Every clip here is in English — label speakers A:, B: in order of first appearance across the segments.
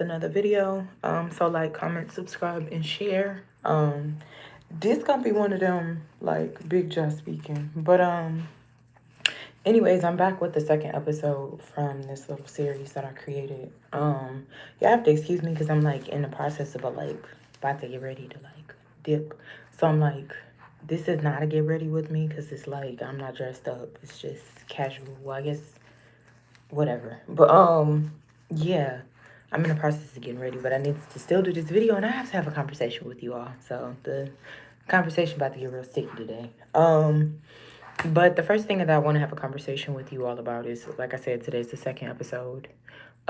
A: another video. So like, comment, subscribe, and share. This gonna be one of them like big just speaking. But anyways, I'm back with the second episode from this little series that I created. You have to excuse me because I'm like in the process of about to get ready to like dip. So I'm like, this is not a get ready with me because it's like I'm not dressed up. It's just casual. Well, I guess whatever. But yeah, I'm in the process of getting ready, but I need to still do this video and I have to have a conversation with you all. So the conversation about to get real sticky today. But the first thing that I want to have a conversation with you all about is, like I said, today's the second episode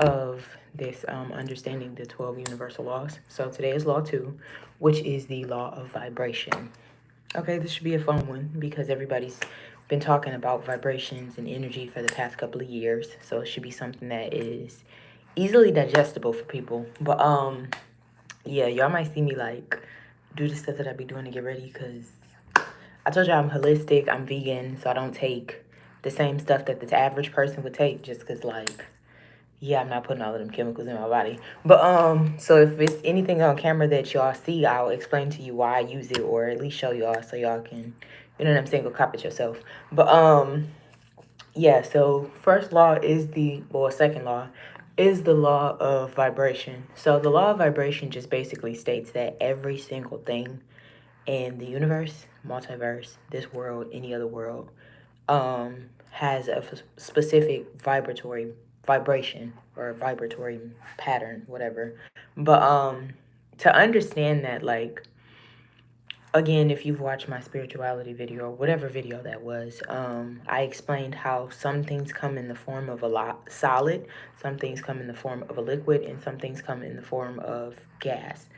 A: of this understanding the 12 universal laws. So today is law 2, which is the law of vibration. Okay, this should be a fun one because everybody's been talking about vibrations and energy for the past couple of years. So it should be something that is easily digestible for people. But yeah, y'all might see me like do the stuff that I be doing to get ready because I told you I'm holistic, I'm vegan, so I don't take the same stuff that the average person would take just because like, yeah, I'm not putting all of them chemicals in my body. But so if it's anything on camera that y'all see, I'll explain to you why I use it, or at least show y'all so y'all can, you know what I'm saying, go cop it yourself. But yeah, so first law is second law is the law of vibration. So the law of vibration just basically states that every single thing in the universe, multiverse, this world, any other world, has a specific vibratory vibration or vibratory pattern, whatever. But to understand that, like, again, if you've watched my spirituality video or whatever video that was, I explained how some things come in the form of a solid, some things come in the form of a liquid, and some things come in the form of gas.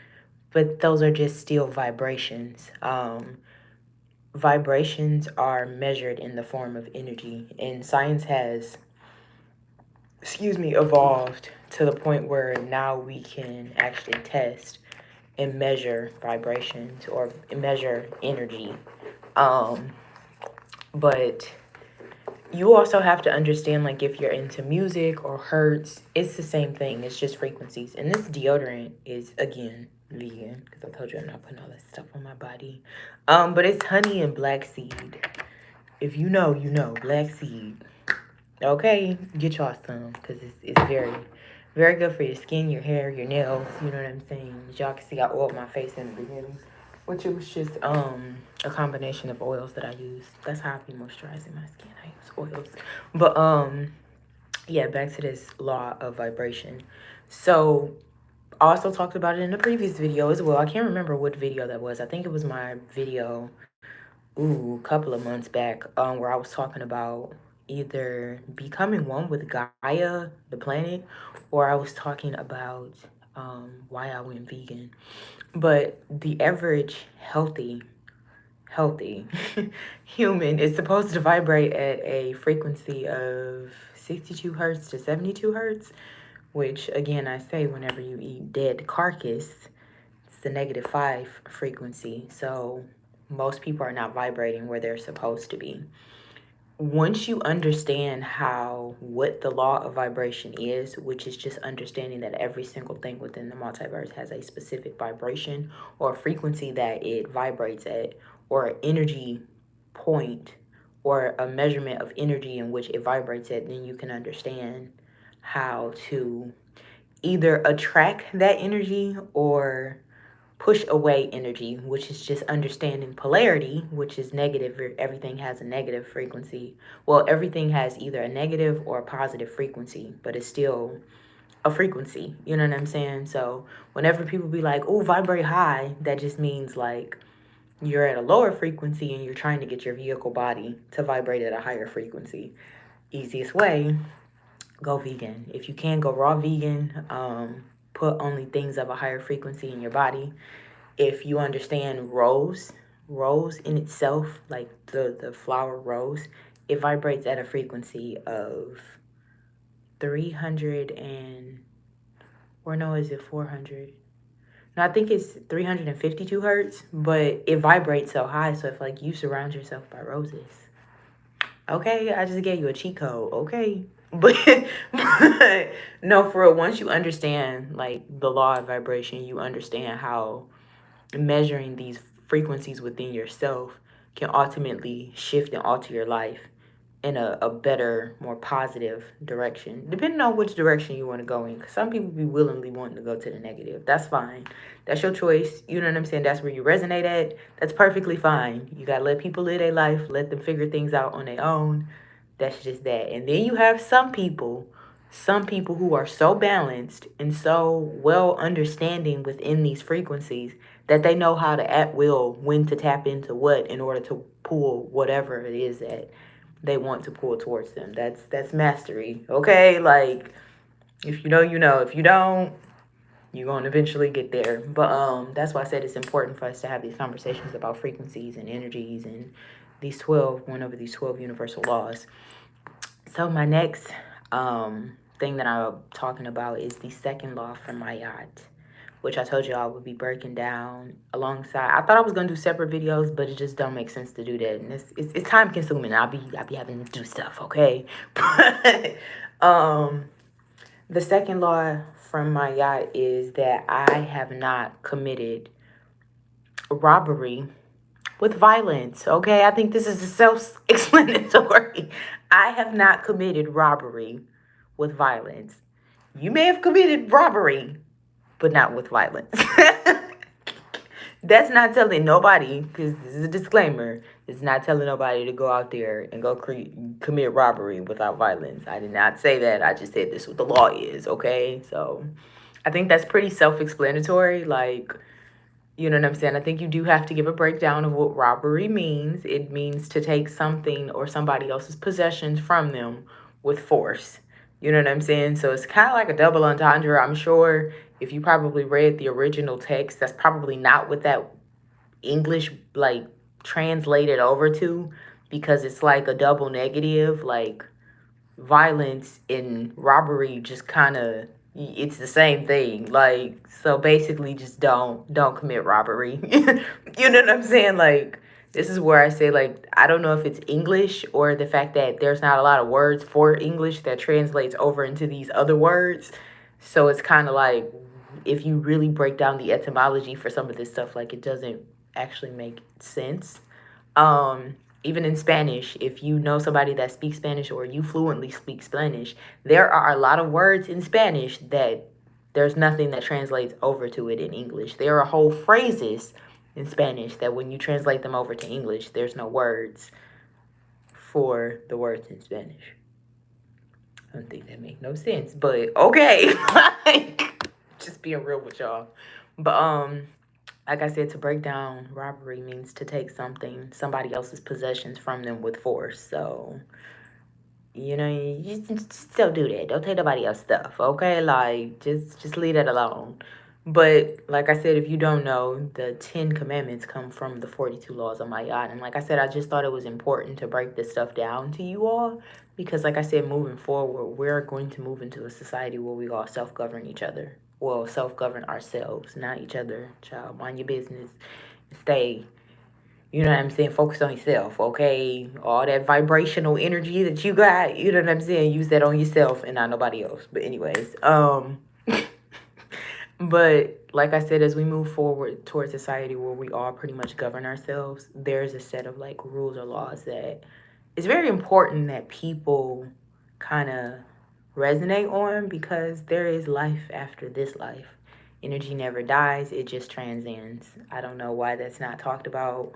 A: But those are just still vibrations. Vibrations are measured in the form of energy, and science has, evolved to the point where now we can actually test and measure vibrations or measure energy. But you also have to understand, like, if you're into music or hertz, it's the same thing. It's just frequencies. And this deodorant is, again, vegan, because I told you I'm not putting all that stuff on my body. But it's honey and black seed. If you know, you know, black seed. Okay, get y'all some, because it's very, very good for your skin, your hair, your nails. You know what I'm saying? As y'all can see, I oiled my face in the beginning, which it was just a combination of oils that I use. That's how I be moisturizing my skin. I use oils. But yeah, back to this law of vibration. So I also talked about it in the previous video as well. I can't remember what video that was. I think it was my video, a couple of months back, where I was talking about either becoming one with Gaia, the planet, or I was talking about why I went vegan. But the average healthy human is supposed to vibrate at a frequency of 62 hertz to 72 hertz, which again, I say whenever you eat dead carcass, it's the -5 frequency. So most people are not vibrating where they're supposed to be. Once you understand what the law of vibration is, which is just understanding that every single thing within the multiverse has a specific vibration or frequency that it vibrates at, or an energy point, or a measurement of energy in which it vibrates at, then you can understand how to either attract that energy or push away energy, which is just understanding polarity, which is negative. Everything has a negative frequency. Well, everything has either a negative or a positive frequency, but it's still a frequency. You know what I'm saying? So whenever people be like, oh, vibrate high, that just means like you're at a lower frequency and you're trying to get your vehicle body to vibrate at a higher frequency. Easiest way, go vegan. If you can, go raw vegan. Put only things of a higher frequency in your body. If you understand rose in itself, like the flower rose, it vibrates at a frequency of 300 and, or no, is it 400? No, I think it's 352 hertz, but it vibrates so high. So if like you surround yourself by roses, okay, I just gave you a cheat code. Okay, But, but no, for real, once you understand like the law of vibration, you understand how measuring these frequencies within yourself can ultimately shift and alter your life in a better, more positive direction, depending on which direction you want to go in. Because some people be willingly wanting to go to the negative. That's fine. That's your choice. You know what I'm saying? That's where you resonate at. That's perfectly fine. You got to let people live their life, let them figure things out on their own. That's just that. And then you have some people who are so balanced and so well understanding within these frequencies that they know how to at will when to tap into what in order to pull whatever it is that they want to pull towards them. That's mastery. Okay? Like if you know, you know. If you don't, you're gonna eventually get there. But that's why I said it's important for us to have these conversations about frequencies and energies and these 12, one over these 12 universal laws. So my next thing that I'm talking about is the second law from Maat, which I told you I would be breaking down alongside. I thought I was gonna do separate videos, but it just don't make sense to do that, and it's time consuming. I'll be having to do stuff, okay? But the second law from Maat is that I have not committed robbery with violence, okay? I think this is self-explanatory. I have not committed robbery with violence. You may have committed robbery, but not with violence. That's not telling nobody, because this is a disclaimer. It's not telling nobody to go out there and go commit robbery without violence. I did not say that. I just said this is what the law is, okay? So I think that's pretty self-explanatory. Like, you know what I'm saying? I think you do have to give a breakdown of what robbery means. It means to take something or somebody else's possessions from them with force. You know what I'm saying? So it's kind of like a double entendre. I'm sure if you probably read the original text, that's probably not what that English like translated over to, because it's like a double negative. Like violence and robbery just kind of, it's the same thing. Like, so basically just don't commit robbery. You know what I'm saying? Like, this is where I say, like, I don't know if it's English or the fact that there's not a lot of words for English that translates over into these other words. So it's kind of like, if you really break down the etymology for some of this stuff, like, it doesn't actually make sense. Even in Spanish, if you know somebody that speaks Spanish or you fluently speak Spanish, there are a lot of words in Spanish that there's nothing that translates over to it in English. There are whole phrases in Spanish that when you translate them over to English, there's no words for the words in Spanish. I don't think that makes no sense, but okay. Like, just being real with y'all. But like I said, to break down, robbery means to take somebody else's possessions from them with force. So, you know, you just don't do that. Don't take nobody else's stuff, okay? Like, just leave that alone. But like I said, if you don't know, the 10 commandments come from the 42 laws of Maat. And like I said, I just thought it was important to break this stuff down to you all because, like I said, moving forward, we're going to move into a society where we all self-govern each other. Well, self-govern ourselves, not each other. Child, mind your business. Stay, you know what I'm saying, focus on yourself, okay? All that vibrational energy that you got, you know what I'm saying, use that on yourself and not nobody else. But anyways, but like I said, as we move forward towards society where we all pretty much govern ourselves, there's a set of like rules or laws that it's very important that people kind of resonate on, because there is life after this life. Energy never dies, it just transcends. I don't know why that's not talked about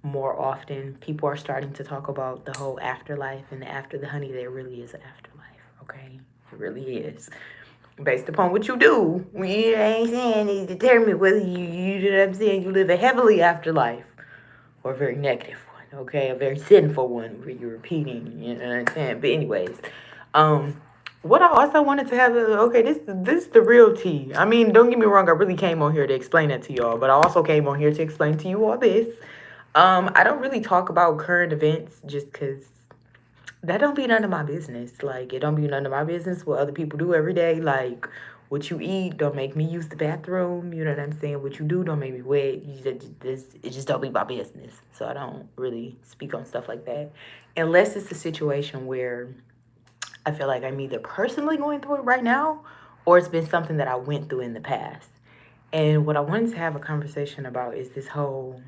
A: more often. People are starting to talk about the whole afterlife and the after the honey. There really is an afterlife, okay? It really is. Based upon what you do, we ain't saying it determine whether you know what I'm saying, you live a heavily afterlife or a very negative one, okay? A very sinful one where you're repeating, you know what I'm saying? But anyways, what I also wanted to have, okay, this is the real tea. I mean, don't get me wrong, I really came on here to explain that to y'all, but I also came on here to explain to you all this. I don't really talk about current events just because that don't be none of my business. Like, it don't be none of my business what other people do every day. Like, what you eat don't make me use the bathroom. You know what I'm saying? What you do don't make me wet. It just don't be my business. So I don't really speak on stuff like that. Unless it's a situation where I feel like I'm either personally going through it right now or it's been something that I went through in the past. And what I wanted to have a conversation about is this whole,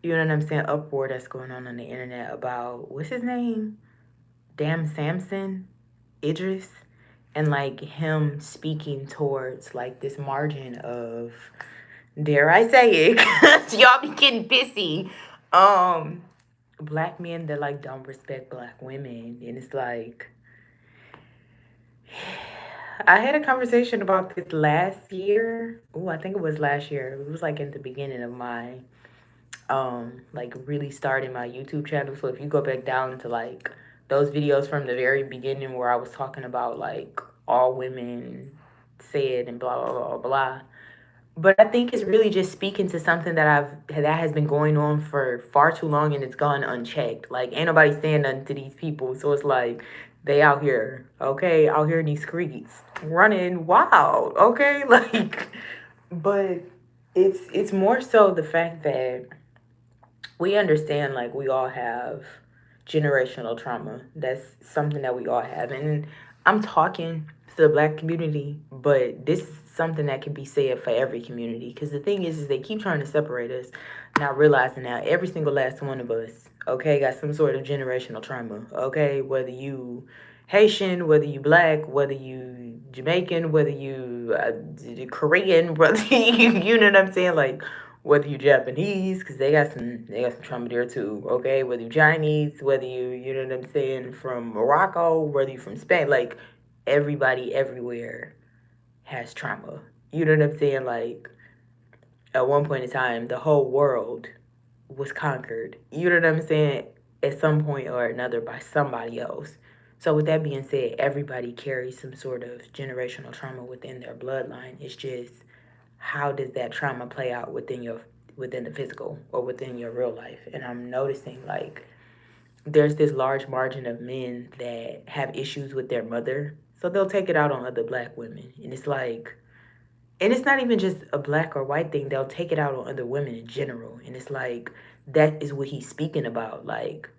A: you know what I'm saying, uproar that's going on the internet about, what's his name? Samson Idris. And like him speaking towards like this margin of, dare I say it, 'cause y'all be getting pissy. Um, Black men that like don't respect black women. And it's like, I had a conversation about this last year. Oh, I think it was last year. It was like in the beginning of my like really starting my YouTube channel. So if you go back down to like those videos from the very beginning where I was talking about like all women said and blah blah blah blah. But I think it's really just speaking to something that has been going on for far too long and it's gone unchecked. Like ain't nobody saying nothing to these people. So it's like they out here, okay, out here in these streets, running wild, okay? Like but it's more so the fact that we understand like we all have generational trauma. That's something that we all have. And I'm talking to the black community, but this is something that can be said for every community. Because the thing is they keep trying to separate us, not realizing that every single last one of us, okay, got some sort of generational trauma. Okay, whether you Haitian, whether you black, whether you Jamaican, whether you Korean, whether you know what I'm saying, like whether you Japanese, because they got some trauma there too. Okay, whether you Chinese, whether you know what I'm saying, from Morocco, whether you from Spain, like everybody everywhere has trauma. You know what I'm saying? Like at one point in time, the whole world was conquered. You know what I'm saying? At some point or another by somebody else. So with that being said, everybody carries some sort of generational trauma within their bloodline. It's just how does that trauma play out within the physical or within your real life? And I'm noticing like there's this large margin of men that have issues with their mother, so they'll take it out on other black women. And it's like, and it's not even just a black or white thing, they'll take it out on other women in general. And it's like that is what he's speaking about. Like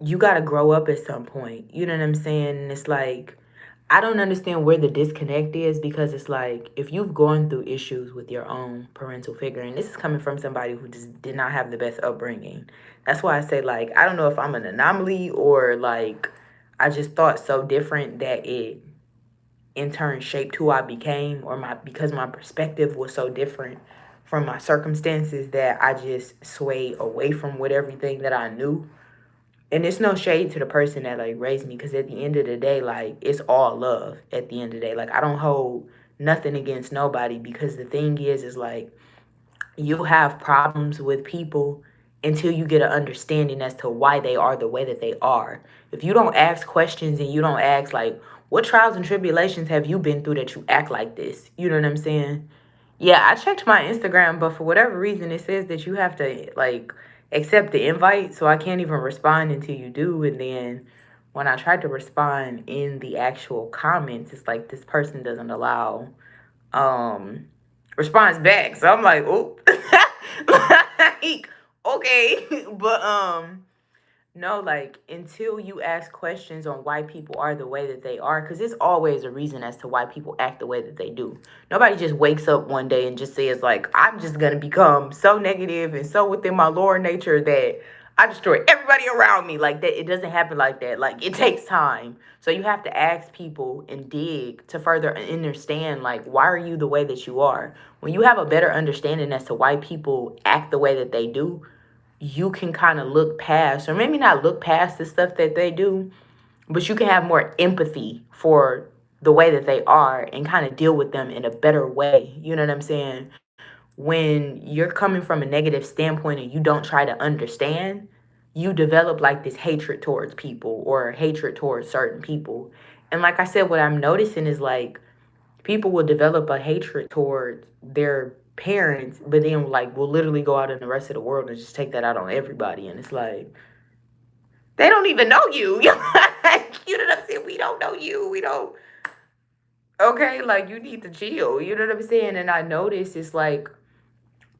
A: you got to grow up at some point. You know what I'm saying? And it's like I don't understand where the disconnect is, because it's like if you've gone through issues with your own parental figure, and this is coming from somebody who just did not have the best upbringing. That's why I say like I don't know if I'm an anomaly or like I just thought so different that it in turn shaped who I became, or because my perspective was so different from my circumstances that I just swayed away from what everything that I knew. And it's no shade to the person that like raised me, because at the end of the day, like it's all love at the end of the day. Like I don't hold nothing against nobody, because the thing is like you'll have problems with people until you get an understanding as to why they are the way that they are. If you don't ask questions and you don't ask like what trials and tribulations have you been through that you act like this, you know what I'm saying? Yeah, I checked my Instagram, but for whatever reason, it says that you have to like accept the invite, so I can't even respond until you do. And then when I tried to respond in the actual comments, it's like this person doesn't allow um response back. So I'm like, oh, like okay, but no, like until you ask questions on why people are the way that they are, because there's always a reason as to why people act the way that they do. Nobody just wakes up one day and just says, like, I'm just going to become so negative and so within my lower nature that I destroy everybody around me. Like that, it doesn't happen like that. Like it takes time. So you have to ask people and dig to further understand, like, why are you the way that you are? When you have a better understanding as to why people act the way that they do, you can kind of look past, or maybe not look past the stuff that they do, but you can have more empathy for the way that they are and kind of deal with them in a better way. You know what I'm saying? When you're coming from a negative standpoint and you don't try to understand, you develop like this hatred towards people or hatred towards certain people. And like I said, what I'm noticing is like people will develop a hatred towards their parents, but then like will literally go out in the rest of the world and just take that out on everybody. And it's like they don't even know you. You know what I'm saying? We don't know you. We don't. Okay, like you need to chill. You know what I'm saying? And I notice it's like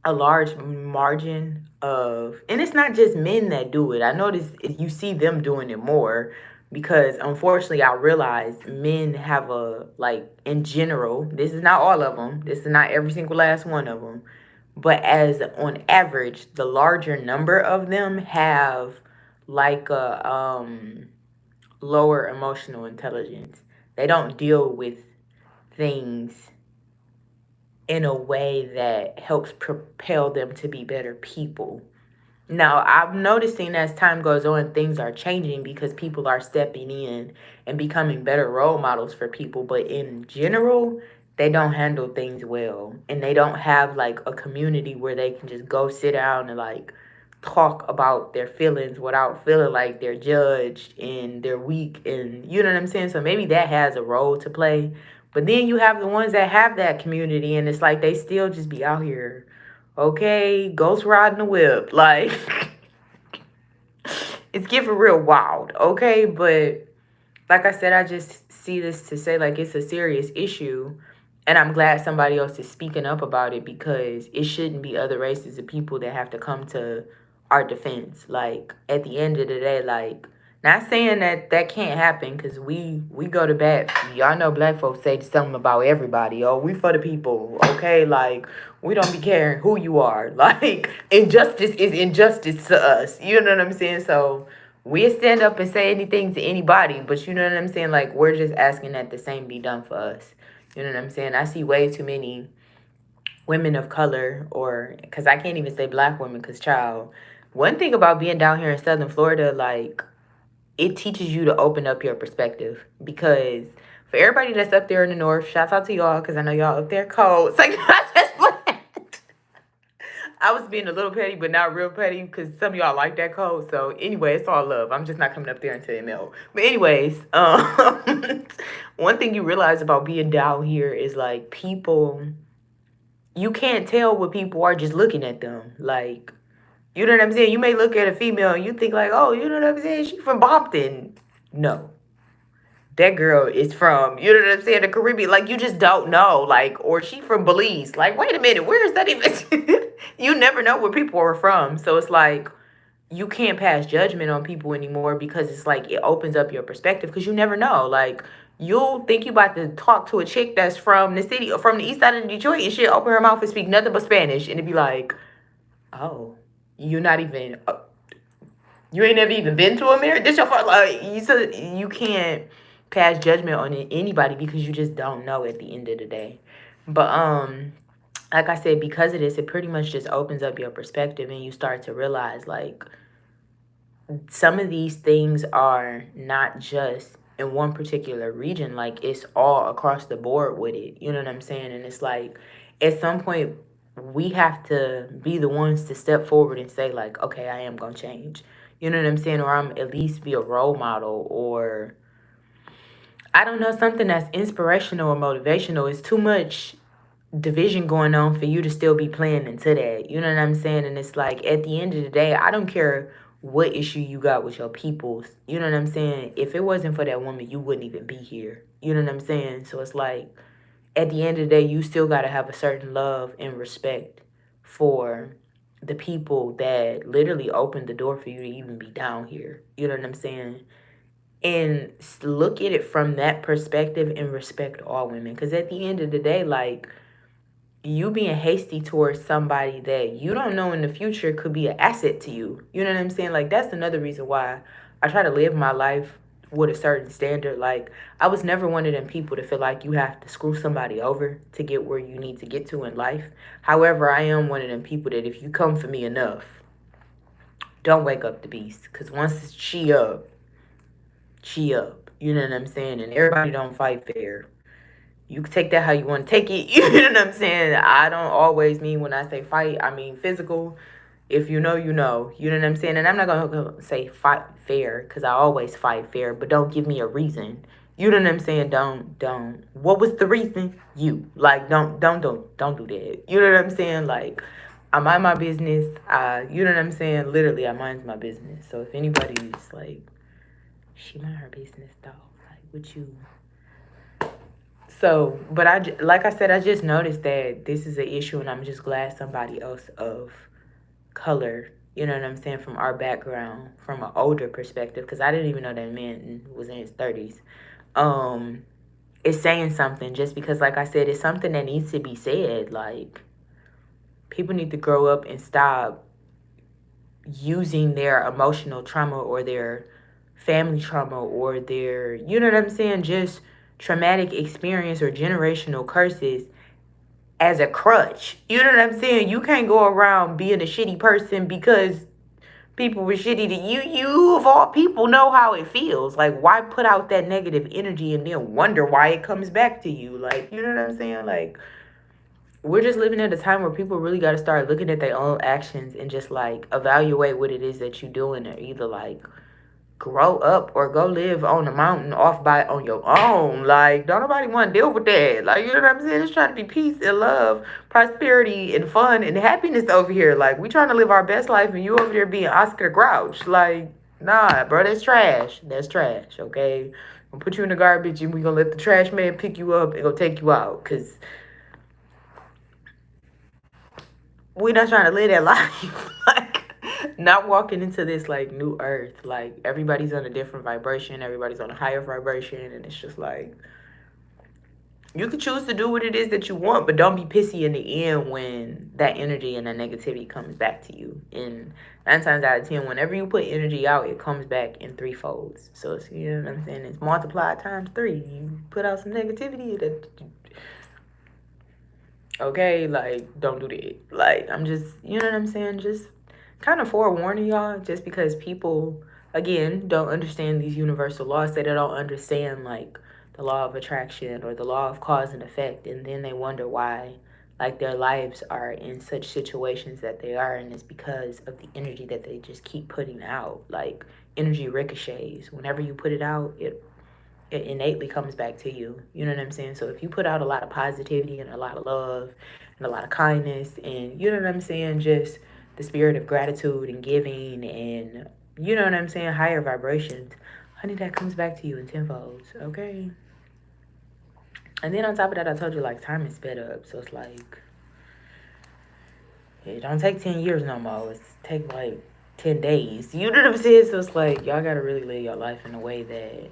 A: a large margin of, and it's not just men that do it. I notice you see them doing it more, because unfortunately I realized men have a, like, in general, this is not all of them, this is not every single last one of them, but as on average, the larger number of them have like a lower emotional intelligence. They don't deal with things in a way that helps propel them to be better people. Now, I'm noticing as time goes on, things are changing because people are stepping in and becoming better role models for people. But in general, they don't handle things well. And they don't have like a community where they can just go sit down and like talk about their feelings without feeling like they're judged and they're weak. And you know what I'm saying? So maybe that has a role to play. But then you have the ones that have that community and it's like they still just be out here, okay, ghost riding the whip. Like, it's getting real wild, okay? But like I said, I just see this to say, like, it's a serious issue. And I'm glad somebody else is speaking up about it because it shouldn't be other races of people that have to come to our defense. Like, at the end of the day, like, not saying that that can't happen because we go to bat. Y'all know black folks say something about everybody. Oh, we for the people, okay? Like, we don't be caring who you are. Like, injustice is injustice to us. You know what I'm saying? So we'll stand up and say anything to anybody, but you know what I'm saying? Like, we're just asking that the same be done for us. You know what I'm saying? I see way too many women of color, or because I can't even say black women because, child, one thing about being down here in Southern Florida, like, it teaches you to open up your perspective because for everybody that's up there in the north, shouts out to y'all because I know y'all up there cold. It's like, I just I was being a little petty, but not real petty because some of y'all like that cold. So anyway, it's all love. I'm just not coming up there until it melt. But anyways, one thing you realize about being down here is like people, you can't tell what people are just looking at them. Like, you know what I'm saying? You may look at a female and you think like, oh, you know what I'm saying? She from Bompton. No, that girl is from, you know what I'm saying, the Caribbean. Like, you just don't know. Like, or she from Belize. Like, wait a minute, where is that even? You never know where people are from. So it's like, you can't pass judgment on people anymore because it's like, it opens up your perspective because you never know. Like, you'll think you about to talk to a chick that's from the city or from the east side of Detroit and she'll open her mouth and speak nothing but Spanish. And it'd be like, oh, you're not even, you ain't never even been to America. This your first, like, you can't pass judgment on anybody because you just don't know at the end of the day. But like I said, because of this, it pretty much just opens up your perspective and you start to realize like some of these things are not just in one particular region. Like, it's all across the board with it. You know what I'm saying? And it's like at some point we have to be the ones to step forward and say like, okay, I am gonna change. You know what I'm saying? Or I'm at least be a role model, or I don't know, something that's inspirational or motivational. It's too much division going on for you to still be playing into that. You know what I'm saying? And it's like at the end of the day, I don't care what issue you got with your peoples. You know what I'm saying? If it wasn't for that woman, you wouldn't even be here. You know what I'm saying? So it's like at the end of the day, you still got to have a certain love and respect for the people that literally opened the door for you to even be down here. You know what I'm saying? And look at it from that perspective and respect all women. Because at the end of the day, like, you being hasty towards somebody that you don't know in the future could be an asset to you. You know what I'm saying? Like, that's another reason why I try to live my life with a certain standard. Like, I was never one of them people to feel like you have to screw somebody over to get where you need to get to in life. However, I am one of them people that if you come for me enough, don't wake up the beast. Because once she up, she up. You know what I'm saying? And everybody don't fight fair. You can take that how you want to take it. You know what I'm saying? I don't always mean when I say fight, I mean physical. If you know, you know. You know what I'm saying? And I'm not going to say fight fair because I always fight fair, but don't give me a reason. You know what I'm saying? Don't. What was the reason? You. Like, don't do that. You know what I'm saying? Like, I mind my business. You know what I'm saying? Literally, I mind my business. So if anybody's like, she mind her business, dog. Like, what you... So, but like I said, I just noticed that this is an issue, and I'm just glad somebody else of color You know what I'm saying? From our background, from an older perspective, because I didn't even know that man was in his 30s. Um, it's saying something just because, like I said, it's something that needs to be said. Like, people need to grow up and stop using their emotional trauma or their family trauma or their, you know what I'm saying, just traumatic experience or generational curses as a crutch. You know what I'm saying? You can't go around being a shitty person because people were shitty to you. You, of all people, know how it feels. Like, why put out that negative energy and then wonder why it comes back to you? Like, you know what I'm saying? Like, we're just living at a time where people really got to start looking at their own actions and just like evaluate what it is that you're doing, or either like grow up or go live on the mountain off by on your own. Like, don't nobody want to deal with that. Like, you know what I'm saying? It's trying to be peace and love, prosperity and fun and happiness over here. Like, we trying to live our best life and you over there being Oscar the Grouch. Like, nah, bro, that's trash. That's trash, okay? We'll put you in the garbage and we gonna let the trash man pick you up and go take you out, because we not trying to live that life. Like, not walking into this like new earth. Like, everybody's on a different vibration, everybody's on a higher vibration, and it's just like, you can choose to do what it is that you want, but don't be pissy in the end when that energy and that negativity comes back to you. And 9 times out of 10, whenever you put energy out, it comes back in threefolds. So it's, you know what I'm saying, it's multiplied times 3. You put out some negativity, that, okay, like, don't do that. Like, I'm just, you know what I'm saying, just kind of forewarning y'all, just because people, again, don't understand these universal laws. They don't understand like the law of attraction or the law of cause and effect, and then they wonder why like their lives are in such situations that they are, and it's because of the energy that they just keep putting out. Like, energy ricochets. Whenever you put it out, it innately comes back to you. You know what I'm saying? So if you put out a lot of positivity and a lot of love and a lot of kindness, and you know what I'm saying, just the spirit of gratitude and giving, and you know what I'm saying, higher vibrations, honey, that comes back to you in tenfolds, okay? And then on top of that, I told you like time is sped up, so it's like it don't take 10 years no more. It's take like 10 days. You know what I'm saying? So it's like y'all gotta really live your life in a way that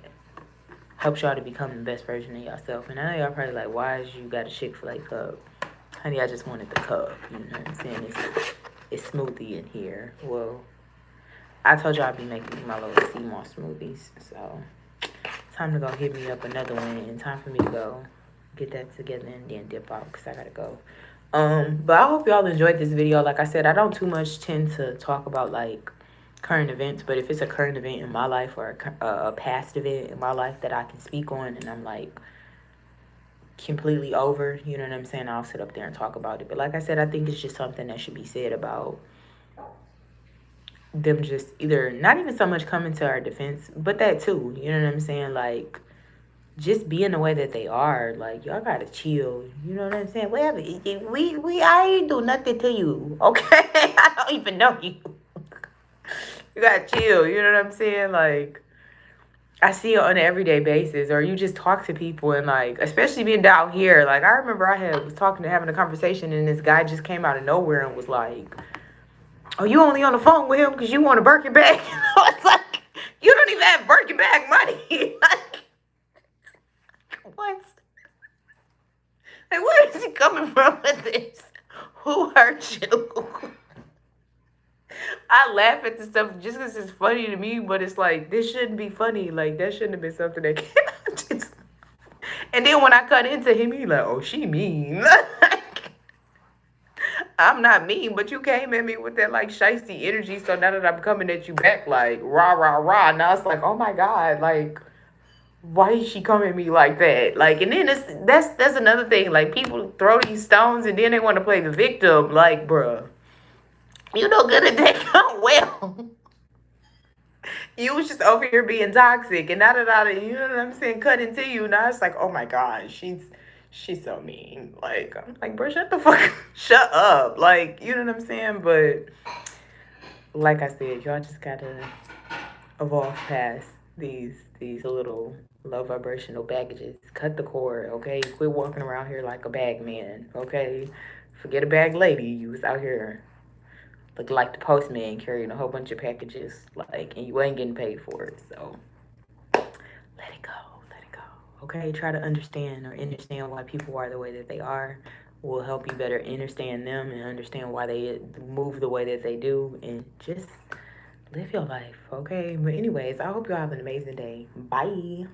A: helps y'all to become the best version of yourself. And I know y'all probably like, why is you got a Chick-fil-A cup? Honey, I just wanted the cup. You know what I'm saying? It's smoothie in here. Well, I told y'all I'd be making my little sea moss smoothies. So, time to go hit me up another one. And time for me to go get that together and then dip out, because I gotta go. But I hope y'all enjoyed this video. Like I said, I don't too much tend to talk about like current events, but if it's a current event in my life or a past event in my life that I can speak on and I'm like completely over, you know what I'm saying, I'll sit up there and talk about it. But like I said, I think it's just something that should be said about them just either not even so much coming to our defense, but that too, you know what I'm saying, like just being the way that they are. Like, y'all gotta chill, you know what I'm saying? Whatever, I ain't do nothing to you, okay? I don't even know you. You gotta chill, you know what I'm saying? Like, I see it on an everyday basis, or you just talk to people, and like, especially being down here, like I remember was having a conversation, and this guy just came out of nowhere and was like, "Oh, you only on the phone with him because you want a Birkin bag?" I was like, "You don't even have Birkin bag money." Like, what? Like, where is he coming from with this? Who hurt you? I laugh at this stuff just because it's funny to me, but it's like, this shouldn't be funny. Like, that shouldn't have been something that came out. Just... And then when I cut into him, he like, "Oh, she mean." Like, I'm not mean, but you came at me with that like shiesty energy. So now that I'm coming at you back, like rah rah rah, now it's like, oh my god, like why is she coming at me like that? Like, and then that's another thing. Like, people throw these stones and then they want to play the victim. Like, bruh, you know good at that come well. You was just over here being toxic, and now that you know what I'm saying, cut into you. Now it's like, oh my god, she's so mean. Like, I'm like, bro, shut the fuck, shut up. Like, you know what I'm saying? But like I said, y'all just gotta evolve past these little low vibrational baggages. Cut the cord, okay? Quit walking around here like a bag man, okay? Forget a bag lady. You was out here look like the postman carrying a whole bunch of packages, like, and you ain't getting paid for it. So let it go, let it go. Okay, try to understand why people are the way that they are. Will help you better understand them and understand why they move the way that they do, and just live your life. Okay, but anyways, I hope you all have an amazing day. Bye.